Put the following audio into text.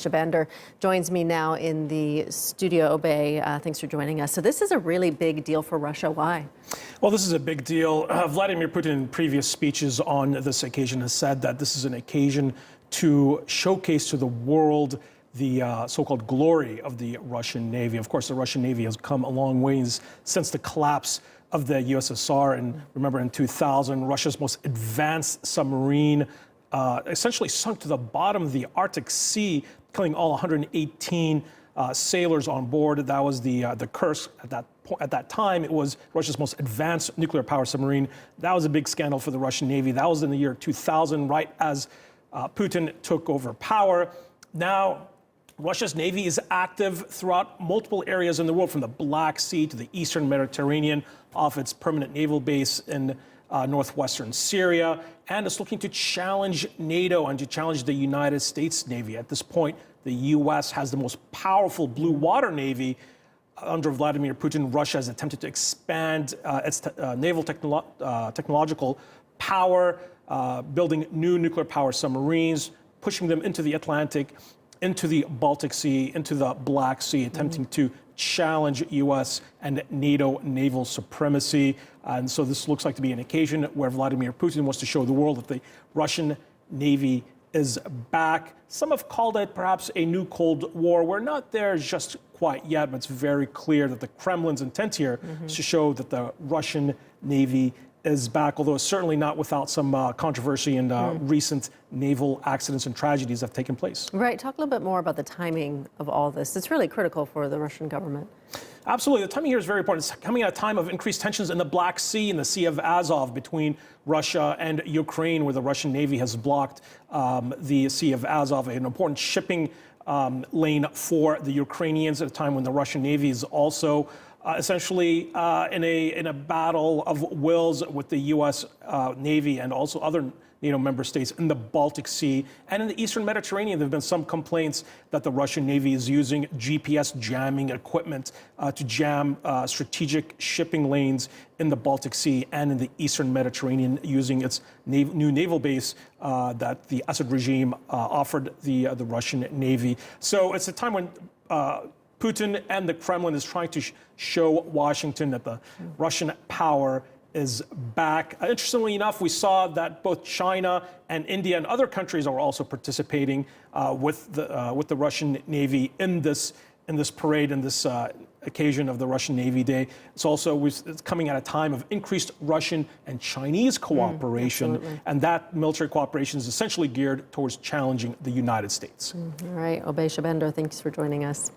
Shahbandar joins me now in the studio. Oubai, thanks for joining us. So this is a really big deal for Russia. Why? Well, this is a big deal. Vladimir Putin, in previous speeches on this occasion, has said that this is an occasion to showcase to the world the so-called glory of the Russian Navy. Of course, the Russian Navy has come a long ways since the collapse of the USSR. And remember, in 2000, Russia's most advanced submarine essentially sunk to the bottom of the Arctic Sea, killing all 118 sailors on board. That was the Kursk at that time. It was Russia's most advanced nuclear power submarine. That was a big scandal for the Russian Navy. That was in the year 2000, right as Putin took over power. Now, Russia's Navy is active throughout multiple areas in the world, from the Black Sea to the Eastern Mediterranean, off its permanent naval base in northwestern Syria, and it's looking to challenge NATO and to challenge the United States Navy. At this point, the U.S. has the most powerful blue water navy. Under Vladimir Putin, Russia has attempted to expand its naval technological power, building new nuclear power submarines, pushing them into the Atlantic, into the Baltic Sea, into the Black Sea, attempting to challenge U.S. and NATO naval supremacy. And so this looks like to be an occasion where Vladimir Putin wants to show the world that the Russian Navy is back. Some have called it perhaps a new Cold War. We're not there just quite yet, but it's very clear that the Kremlin's intent here is to show that the Russian Navy is back, although it's certainly not without some controversy and recent naval accidents and tragedies that have taken place. Right. Talk a little bit more about the timing of all this. It's really critical for the Russian government. Absolutely. The timing here is very important. It's coming at a time of increased tensions in the Black Sea and the Sea of Azov between Russia and Ukraine, where the Russian Navy has blocked the Sea of Azov, an important shipping lane for the Ukrainians at a time when the Russian Navy is also essentially in a battle of wills with the U.S. Navy and also other NATO member states in the Baltic Sea and in the Eastern Mediterranean. There have been some complaints that the Russian Navy is using GPS jamming equipment to jam strategic shipping lanes in the Baltic Sea and in the Eastern Mediterranean, using its new naval base that the Assad regime offered the Russian Navy. So it's a time when Putin and the Kremlin is trying to show Washington that the Russian power is back. Interestingly enough, we saw that both China and India and other countries are also participating with the Russian Navy in this parade, in this occasion of the Russian Navy Day. It's coming at a time of increased Russian and Chinese cooperation, and that military cooperation is essentially geared towards challenging the United States. All right, Oubai Shahbandar, thanks for joining us.